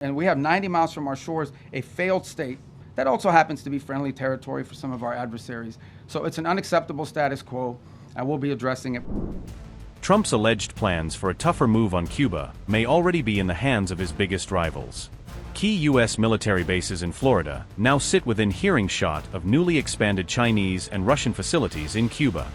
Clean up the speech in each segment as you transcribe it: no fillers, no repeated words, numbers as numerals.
And we have 90 miles from our shores a failed state that also happens to be friendly territory for some of our adversaries. So it's an unacceptable status quo, and we'll be addressing it. Trump's alleged plans for a tougher move on Cuba may already be in the hands of his biggest rivals. Key U.S. military bases in Florida now sit within hearing shot of newly expanded Chinese and Russian facilities in Cuba.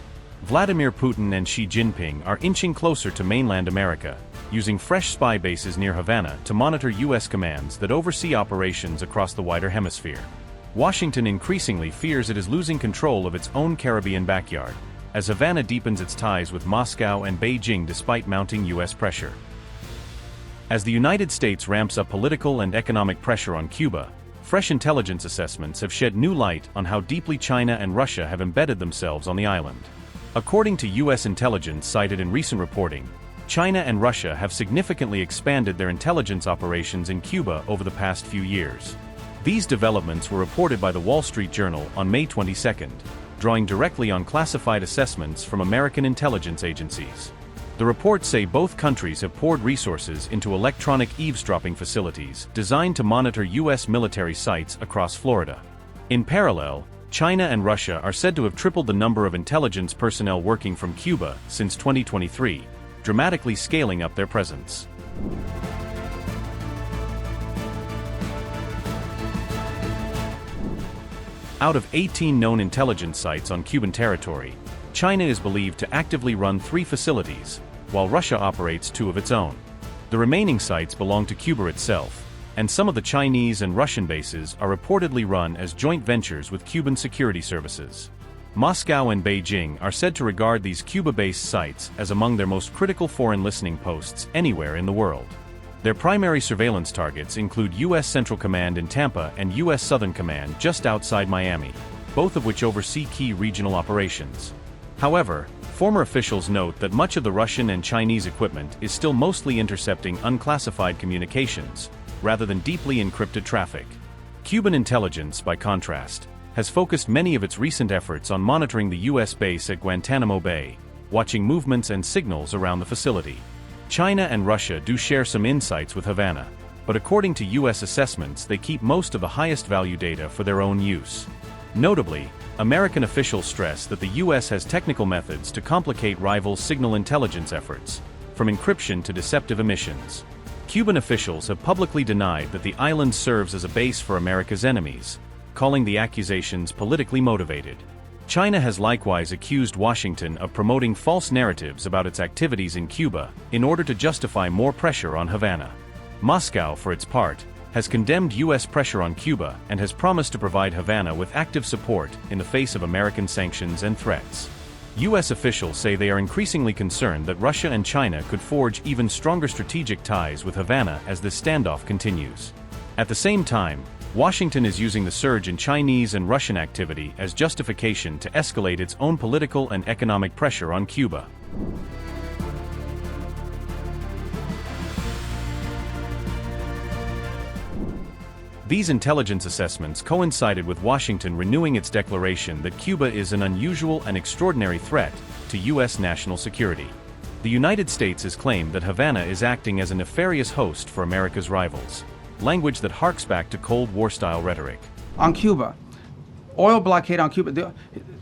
Vladimir Putin and Xi Jinping are inching closer to mainland America, using fresh spy bases near Havana to monitor U.S. commands that oversee operations across the wider hemisphere. Washington increasingly fears it is losing control of its own Caribbean backyard, as Havana deepens its ties with Moscow and Beijing despite mounting U.S. pressure. As the United States ramps up political and economic pressure on Cuba, fresh intelligence assessments have shed new light on how deeply China and Russia have embedded themselves on the island. According to U.S. intelligence cited in recent reporting, China and Russia have significantly expanded their intelligence operations in Cuba over the past few years. These developments were reported by the Wall Street Journal on May 22, drawing directly on classified assessments from American intelligence agencies. The reports say both countries have poured resources into electronic eavesdropping facilities designed to monitor U.S. military sites across Florida. In parallel, China and Russia are said to have tripled the number of intelligence personnel working from Cuba since 2023, dramatically scaling up their presence. Out of 18 known intelligence sites on Cuban territory, China is believed to actively run 3 facilities, while Russia operates 2 of its own. The remaining sites belong to Cuba itself, and some of the Chinese and Russian bases are reportedly run as joint ventures with Cuban security services. Moscow and Beijing are said to regard these Cuba-based sites as among their most critical foreign listening posts anywhere in the world. Their primary surveillance targets include U.S. Central Command in Tampa and U.S. Southern Command just outside Miami, both of which oversee key regional operations. However, former officials note that much of the Russian and Chinese equipment is still mostly intercepting unclassified communications, rather than deeply encrypted traffic. Cuban intelligence, by contrast, has focused many of its recent efforts on monitoring the U.S. base at Guantanamo Bay, watching movements and signals around the facility. China and Russia do share some insights with Havana, but according to U.S. assessments, they keep most of the highest value data for their own use. Notably, American officials stress that the U.S. has technical methods to complicate rival signal intelligence efforts, from encryption to deceptive emissions. Cuban officials have publicly denied that the island serves as a base for America's enemies, calling the accusations politically motivated. China has likewise accused Washington of promoting false narratives about its activities in Cuba in order to justify more pressure on Havana. Moscow, for its part, has condemned U.S. pressure on Cuba and has promised to provide Havana with active support in the face of American sanctions and threats. U.S. officials say they are increasingly concerned that Russia and China could forge even stronger strategic ties with Havana as this standoff continues. At the same time, Washington is using the surge in Chinese and Russian activity as justification to escalate its own political and economic pressure on Cuba. These intelligence assessments coincided with Washington renewing its declaration that Cuba is an unusual and extraordinary threat to U.S. national security. The United States has claimed that Havana is acting as a nefarious host for America's rivals, language that harks back to Cold War-style rhetoric. On Cuba, oil blockade on Cuba.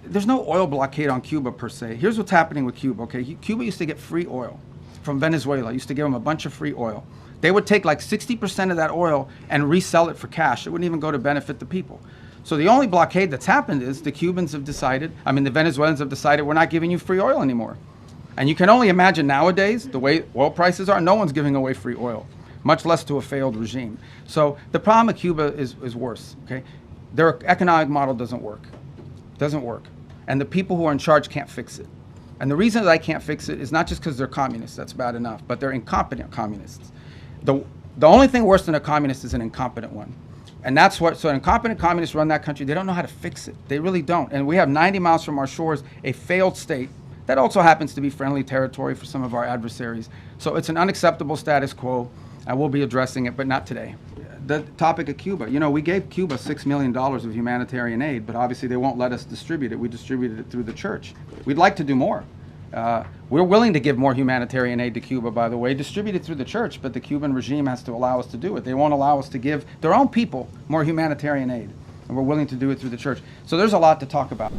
There's no oil blockade on Cuba per se. Here's what's happening with Cuba, okay? Cuba used to get free oil from Venezuela. Used to give them a bunch of free oil. They would take like 60% of that oil and resell it for cash. It wouldn't even go to benefit the people. So the only blockade that's happened is the the Venezuelans have decided we're not giving you free oil anymore. And you can only imagine nowadays, the way oil prices are, no one's giving away free oil, much less to a failed regime. So the problem with Cuba is worse, okay? Their economic model doesn't work. And the people who are in charge can't fix it. And the reason that I can't fix it is not just because they're communists, that's bad enough, but they're incompetent communists. The only thing worse than a communist is an incompetent one. And that's what, so incompetent communists run that country, they don't know how to fix it. They really don't. And we have 90 miles from our shores a failed state that also happens to be friendly territory for some of our adversaries. So it's an unacceptable status quo, and we'll be addressing it, but not today. The topic of Cuba, we gave Cuba $6 million of humanitarian aid, but obviously they won't let us distribute it. We distributed it through the church. We'd like to do more. We're willing to give more humanitarian aid to Cuba, by the way, distributed through the church, but the Cuban regime has to allow us to do it. They won't allow us to give their own people more humanitarian aid, and we're willing to do it through the church. So there's a lot to talk about.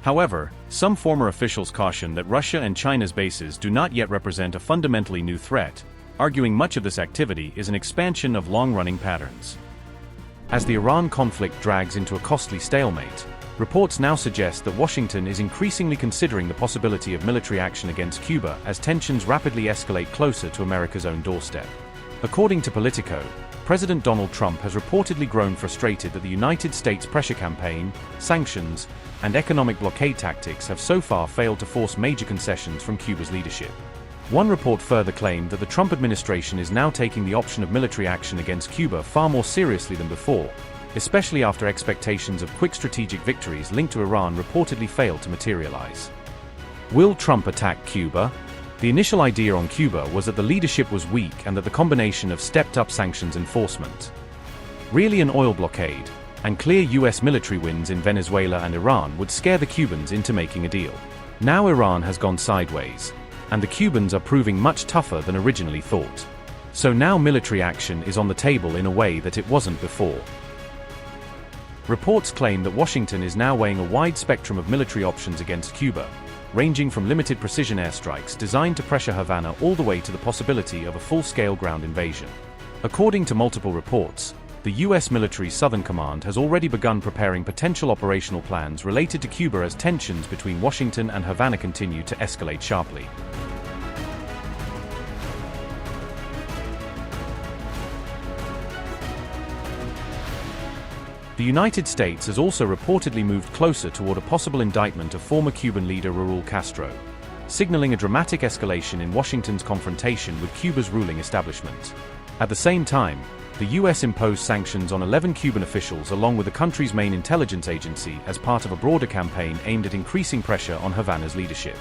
However, some former officials caution that Russia and China's bases do not yet represent a fundamentally new threat, arguing much of this activity is an expansion of long-running patterns. As the Iran conflict drags into a costly stalemate, reports now suggest that Washington is increasingly considering the possibility of military action against Cuba as tensions rapidly escalate closer to America's own doorstep. According to Politico, President Donald Trump has reportedly grown frustrated that the United States pressure campaign, sanctions, and economic blockade tactics have so far failed to force major concessions from Cuba's leadership. One report further claimed that the Trump administration is now taking the option of military action against Cuba far more seriously than before, especially after expectations of quick strategic victories linked to Iran reportedly failed to materialize. Will Trump attack Cuba? The initial idea on Cuba was that the leadership was weak and that the combination of stepped-up sanctions enforcement, really an oil blockade, and clear US military wins in Venezuela and Iran would scare the Cubans into making a deal. Now Iran has gone sideways, and the Cubans are proving much tougher than originally thought. So now military action is on the table in a way that it wasn't before. Reports claim that Washington is now weighing a wide spectrum of military options against Cuba, ranging from limited precision airstrikes designed to pressure Havana all the way to the possibility of a full-scale ground invasion. According to multiple reports, the U.S. military's Southern Command has already begun preparing potential operational plans related to Cuba as tensions between Washington and Havana continue to escalate sharply. The United States has also reportedly moved closer toward a possible indictment of former Cuban leader Raul Castro, signaling a dramatic escalation in Washington's confrontation with Cuba's ruling establishment. At the same time, the U.S. imposed sanctions on 11 Cuban officials along with the country's main intelligence agency as part of a broader campaign aimed at increasing pressure on Havana's leadership.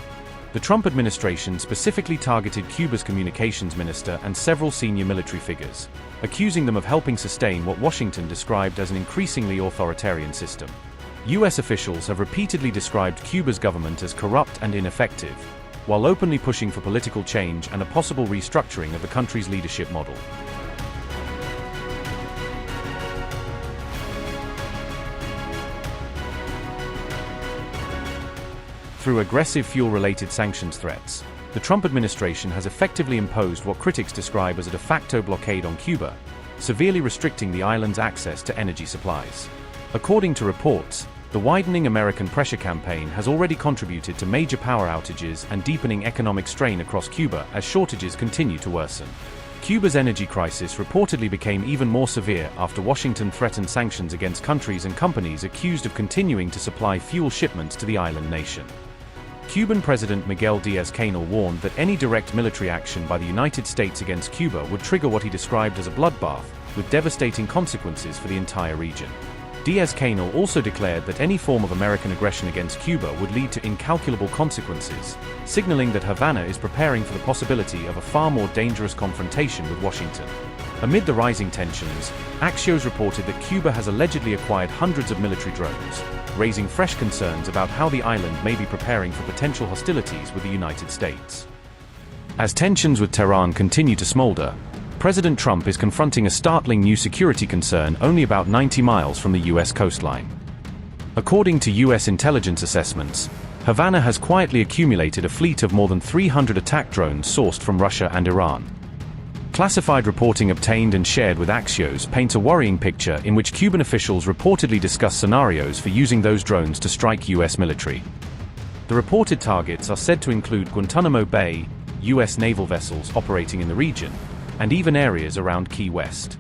The Trump administration specifically targeted Cuba's communications minister and several senior military figures, accusing them of helping sustain what Washington described as an increasingly authoritarian system. U.S. officials have repeatedly described Cuba's government as corrupt and ineffective, while openly pushing for political change and a possible restructuring of the country's leadership model. Through aggressive fuel-related sanctions threats, the Trump administration has effectively imposed what critics describe as a de facto blockade on Cuba, severely restricting the island's access to energy supplies. According to reports, the widening American pressure campaign has already contributed to major power outages and deepening economic strain across Cuba as shortages continue to worsen. Cuba's energy crisis reportedly became even more severe after Washington threatened sanctions against countries and companies accused of continuing to supply fuel shipments to the island nation. Cuban President Miguel Díaz-Canel warned that any direct military action by the United States against Cuba would trigger what he described as a bloodbath, with devastating consequences for the entire region. Díaz-Canel also declared that any form of American aggression against Cuba would lead to incalculable consequences, signaling that Havana is preparing for the possibility of a far more dangerous confrontation with Washington. Amid the rising tensions, Axios reported that Cuba has allegedly acquired hundreds of military drones, raising fresh concerns about how the island may be preparing for potential hostilities with the United States. As tensions with Tehran continue to smolder, President Trump is confronting a startling new security concern only about 90 miles from the U.S. coastline. According to U.S. intelligence assessments, Havana has quietly accumulated a fleet of more than 300 attack drones sourced from Russia and Iran. Classified reporting obtained and shared with Axios paints a worrying picture in which Cuban officials reportedly discuss scenarios for using those drones to strike U.S. military. The reported targets are said to include Guantanamo Bay, U.S. naval vessels operating in the region, and even areas around Key West.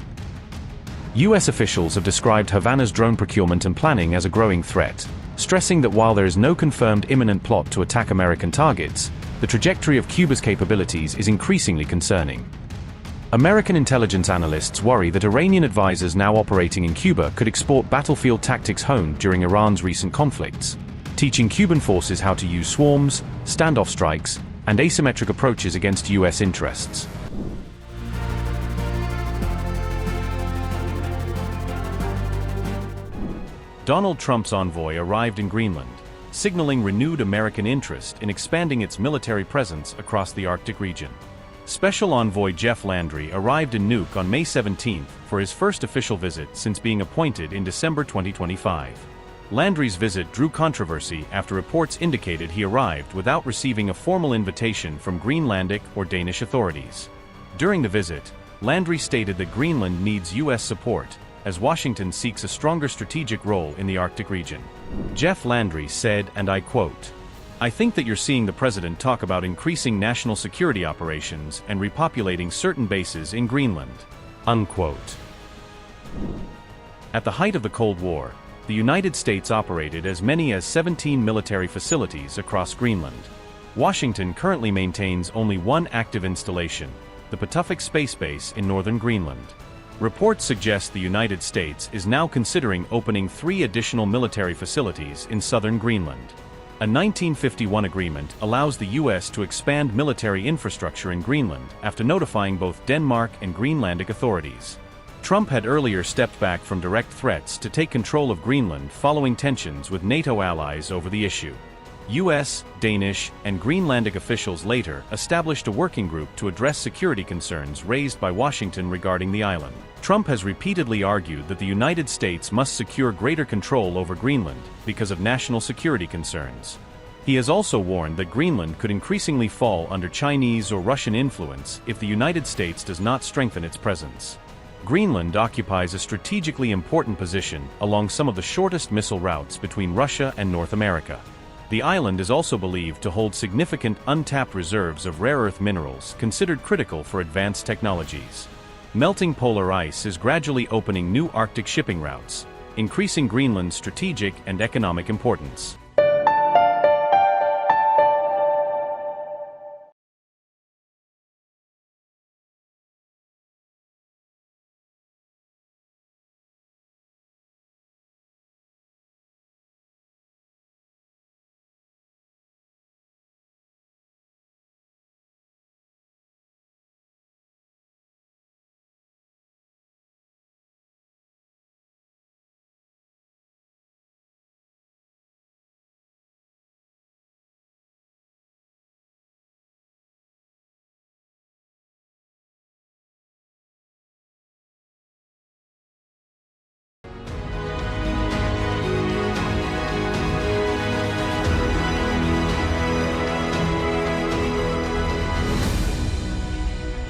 U.S. officials have described Havana's drone procurement and planning as a growing threat, stressing that while there is no confirmed imminent plot to attack American targets, the trajectory of Cuba's capabilities is increasingly concerning. American intelligence analysts worry that Iranian advisors now operating in Cuba could export battlefield tactics honed during Iran's recent conflicts, teaching Cuban forces how to use swarms, standoff strikes, and asymmetric approaches against U.S. interests. Donald Trump's envoy arrived in Greenland, signaling renewed American interest in expanding its military presence across the Arctic region. Special Envoy Jeff Landry arrived in Nuuk on May 17 for his first official visit since being appointed in December 2025. Landry's visit drew controversy after reports indicated he arrived without receiving a formal invitation from Greenlandic or Danish authorities. During the visit, Landry stated that Greenland needs U.S. support, as Washington seeks a stronger strategic role in the Arctic region. Jeff Landry said, and I quote, "I think that you're seeing the president talk about increasing national security operations and repopulating certain bases in Greenland." Unquote. At the height of the Cold War, the United States operated as many as 17 military facilities across Greenland. Washington currently maintains only one active installation, the Patuxent Space Base in northern Greenland. Reports suggest the United States is now considering opening 3 additional military facilities in southern Greenland. A 1951 agreement allows the U.S. to expand military infrastructure in Greenland after notifying both Denmark and Greenlandic authorities. Trump had earlier stepped back from direct threats to take control of Greenland following tensions with NATO allies over the issue. U.S., Danish, and Greenlandic officials later established a working group to address security concerns raised by Washington regarding the island. Trump has repeatedly argued that the United States must secure greater control over Greenland because of national security concerns. He has also warned that Greenland could increasingly fall under Chinese or Russian influence if the United States does not strengthen its presence. Greenland occupies a strategically important position along some of the shortest missile routes between Russia and North America. The island is also believed to hold significant untapped reserves of rare earth minerals considered critical for advanced technologies. Melting polar ice is gradually opening new Arctic shipping routes, increasing Greenland's strategic and economic importance.